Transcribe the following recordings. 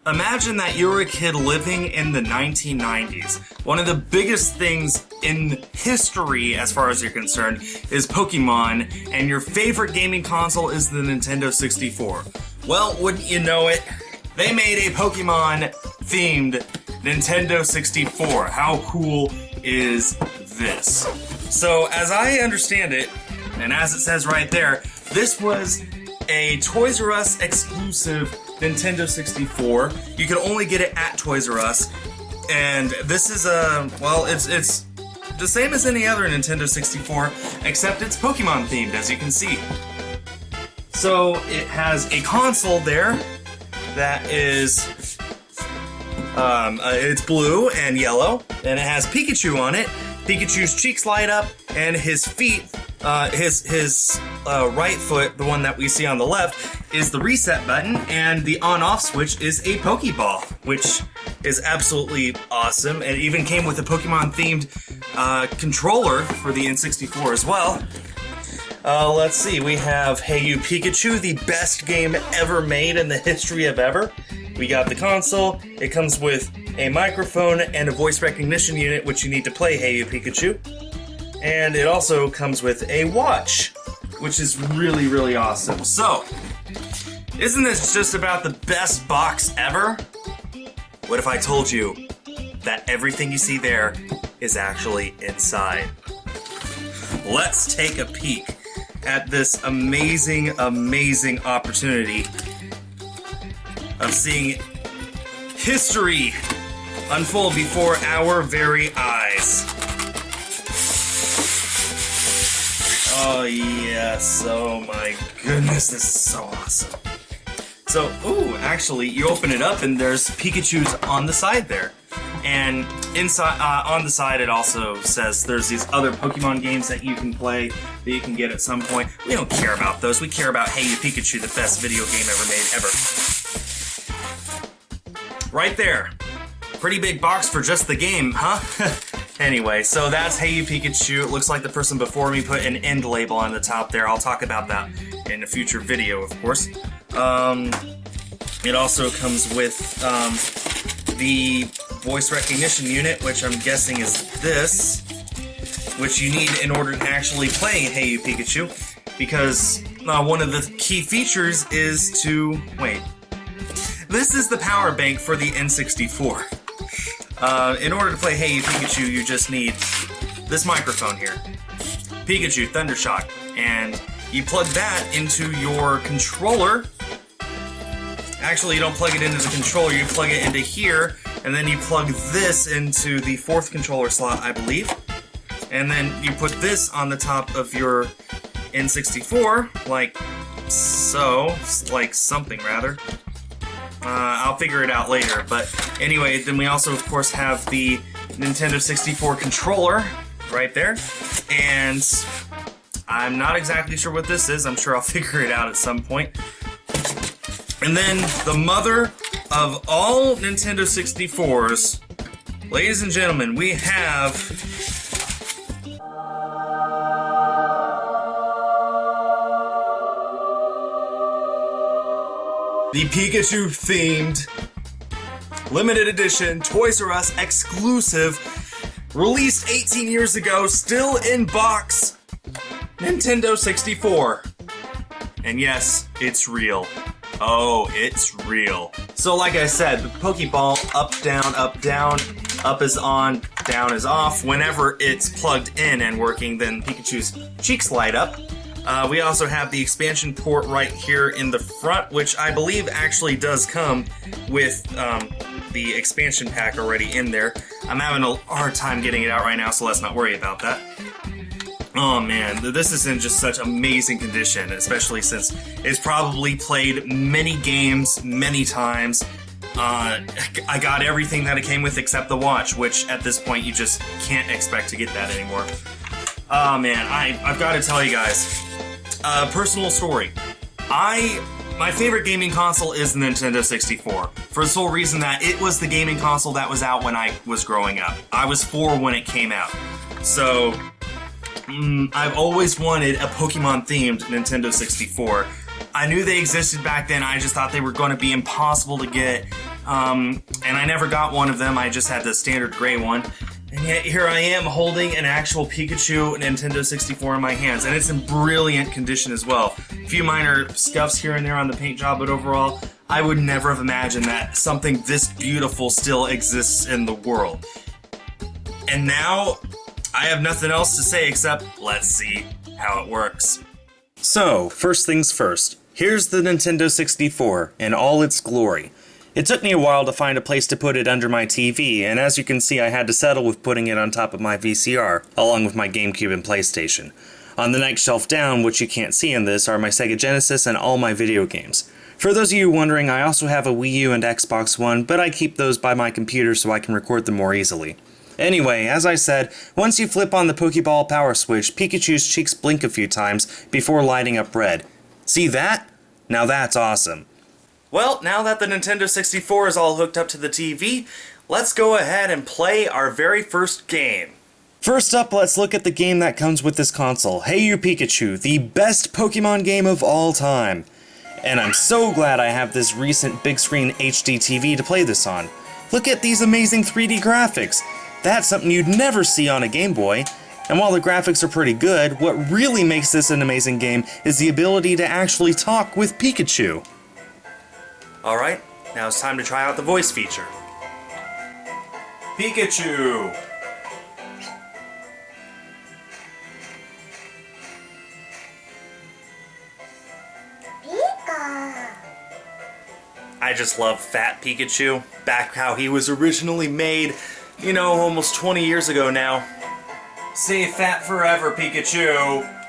Imagine that you're a kid living in the 1990s. One of the biggest things in history, as far as you're concerned, is Pokemon, and your favorite gaming console is the Nintendo 64. Well, wouldn't you know it? They made a Pokemon-themed Nintendo 64. How cool is this? So, as I understand it, and as it says right there, this was a Toys R Us exclusive Nintendo 64. You could only get it at Toys R Us, and this is it's the same as any other Nintendo 64, except it's Pokemon themed, as you can see. So it has a console there that is it's blue and yellow, and it has Pikachu on it. Pikachu's cheeks light up, and his feet, his right foot, the one that we see on the left, is the reset button, and the on-off switch is a Pokeball, which is absolutely awesome. It even came with a Pokemon-themed controller for the N64 as well. Let's see, we have Hey You Pikachu, the best game ever made in the history of ever. We got the console. It comes with a microphone and a voice recognition unit, which you need to play Hey You Pikachu. And it also comes with a watch, which is really, really awesome. So, isn't this just about the best box ever? What if I told you that everything you see there is actually inside? Let's take a peek at this amazing, amazing opportunity of seeing history unfold before our very eyes. Oh yes, oh my goodness, this is so awesome. So, actually, you open it up and there's Pikachu's on the side there. And inside, on the side, it also says there's these other Pokemon games that you can play, that you can get at some point. We don't care about those. We care about Hey You Pikachu, the best video game ever made, ever. Right there. Pretty big box for just the game, huh? Anyway, so that's Hey You Pikachu. It looks like the person before me put an end label on the top there. I'll talk about that in a future video, of course. It also comes with the voice recognition unit, which I'm guessing is this, which you need in order to actually play Hey You Pikachu, because one of the key features is to... Wait. This is the power bank for the N64. In order to play Hey You Pikachu, you just need this microphone here. Pikachu Thundershock. And you plug that into your controller. Actually, you don't plug it into the controller, you plug it into here, and then you plug this into the fourth controller slot, I believe. And then you put this on the top of your N64, like so, like something rather. I'll figure it out later, but anyway, then we also, of course, have the Nintendo 64 controller right there, and I'm not exactly sure what this is. I'm sure I'll figure it out at some point. And then the mother of all Nintendo 64s, ladies and gentlemen, we have the Pikachu-themed, limited edition, Toys R Us exclusive, released 18 years ago, still in box, Nintendo 64. And yes, it's real. Oh, it's real. So like I said, the Pokeball, up, down, up is on, down is off. Whenever it's plugged in and working, then Pikachu's cheeks light up. We also have the expansion port right here in the front, which I believe actually does come with the expansion pack already in there. I'm having a hard time getting it out right now, so let's not worry about that. Oh man, this is in just such amazing condition, especially since it's probably played many games, many times. I got everything that it came with except the watch, which at this point you just can't expect to get that anymore. Oh man, I've got to tell you guys, personal story. My favorite gaming console is the Nintendo 64, for the sole reason that it was the gaming console that was out when I was growing up. I was 4 when it came out. So, I've always wanted a Pokemon-themed Nintendo 64. I knew they existed back then, I just thought they were going to be impossible to get, and I never got one of them. I just had the standard gray one. And yet here I am holding an actual Pikachu Nintendo 64 in my hands, and it's in brilliant condition as well. A few minor scuffs here and there on the paint job, but overall, I would never have imagined that something this beautiful still exists in the world. And now, I have nothing else to say except, let's see how it works. So, first things first. Here's the Nintendo 64 in all its glory. It took me a while to find a place to put it under my TV, and as you can see I had to settle with putting it on top of my VCR, along with my GameCube and PlayStation. On the next shelf down, which you can't see in this, are my Sega Genesis and all my video games. For those of you wondering, I also have a Wii U and Xbox One, but I keep those by my computer so I can record them more easily. Anyway, as I said, once you flip on the Pokeball power switch, Pikachu's cheeks blink a few times before lighting up red. See that? Now that's awesome. Well, now that the Nintendo 64 is all hooked up to the TV, let's go ahead and play our very first game. First up, let's look at the game that comes with this console, Hey You Pikachu, the best Pokemon game of all time. And I'm so glad I have this recent big screen HD TV to play this on. Look at these amazing 3D graphics. That's something you'd never see on a Game Boy. And while the graphics are pretty good, what really makes this an amazing game is the ability to actually talk with Pikachu. Alright, now it's time to try out the voice feature. Pikachu! Pika! I just love Fat Pikachu, back how he was originally made, you know, almost 20 years ago now. Stay fat forever, Pikachu!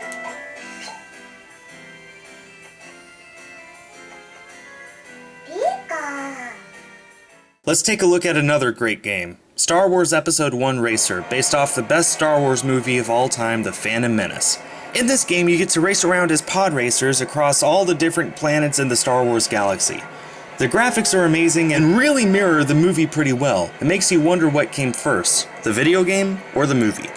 Let's take a look at another great game, Star Wars Episode 1 Racer, based off the best Star Wars movie of all time, The Phantom Menace. In this game, you get to race around as pod racers across all the different planets in the Star Wars galaxy. The graphics are amazing and really mirror the movie pretty well. It makes you wonder what came first, the video game or the movie.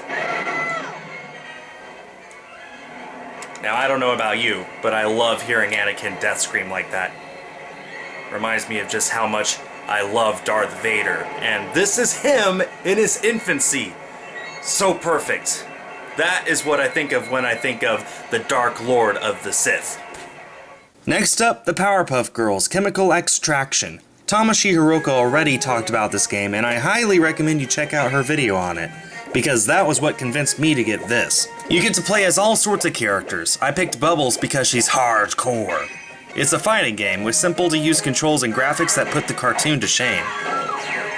Now, I don't know about you, but I love hearing Anakin death scream like that. Reminds me of just how much I love Darth Vader, and this is him in his infancy. So perfect. That is what I think of when I think of the Dark Lord of the Sith. Next up, the Powerpuff Girls Chemical Extraction. Tamashi Hiroka already talked about this game, and I highly recommend you check out her video on it, because that was what convinced me to get this. You get to play as all sorts of characters. I picked Bubbles because she's hardcore. It's a fighting game with simple to use controls and graphics that put the cartoon to shame.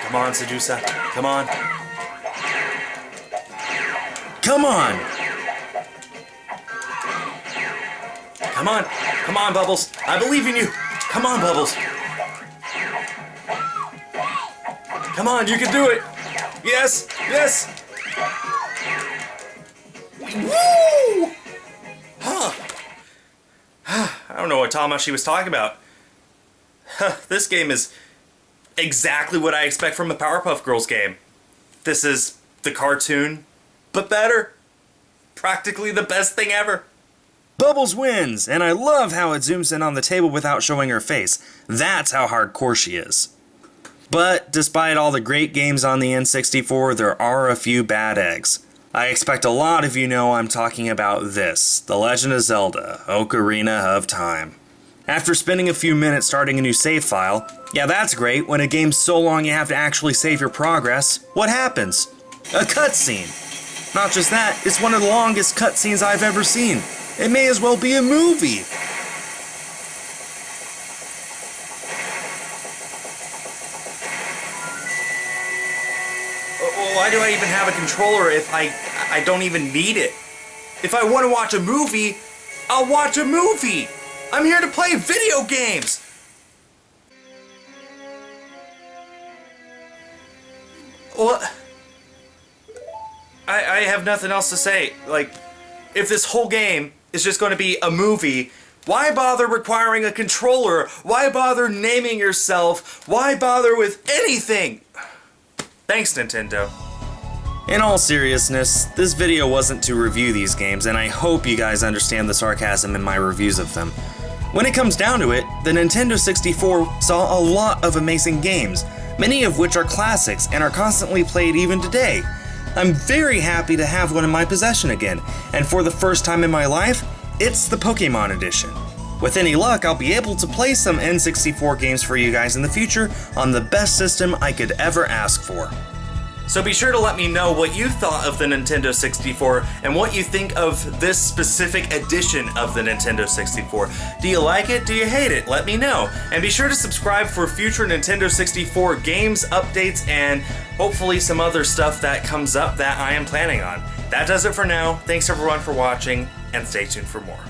Come on, Sedusa. Come on. Come on! Come on. Come on, Bubbles. I believe in you. Come on, Bubbles. Come on, you can do it. Yes, yes. Woo! Huh. I don't know what Tamashi was talking about. This game is exactly what I expect from a Powerpuff Girls game. This is the cartoon, but better. Practically the best thing ever. Bubbles wins, and I love how it zooms in on the table without showing her face. That's how hardcore she is. But despite all the great games on the N64, there are a few bad eggs. I expect a lot of you know I'm talking about this, The Legend of Zelda, Ocarina of Time. After spending a few minutes starting a new save file, yeah, that's great, when a game's so long you have to actually save your progress, what happens? A cutscene! Not just that, it's one of the longest cutscenes I've ever seen. It may as well be a movie! Why do I even have a controller if I don't even need it? If I want to watch a movie, I'll watch a movie! I'm here to play video games! What? I have nothing else to say. Like, if this whole game is just going to be a movie, why bother requiring a controller? Why bother naming yourself? Why bother with anything? Thanks, Nintendo. In all seriousness, this video wasn't to review these games, and I hope you guys understand the sarcasm in my reviews of them. When it comes down to it, the Nintendo 64 saw a lot of amazing games, many of which are classics and are constantly played even today. I'm very happy to have one in my possession again, and for the first time in my life, it's the Pokemon Edition. With any luck, I'll be able to play some N64 games for you guys in the future on the best system I could ever ask for. So be sure to let me know what you thought of the Nintendo 64 and what you think of this specific edition of the Nintendo 64. Do you like it? Do you hate it? Let me know. And be sure to subscribe for future Nintendo 64 games, updates, and hopefully some other stuff that comes up that I am planning on. That does it for now. Thanks everyone for watching, and stay tuned for more.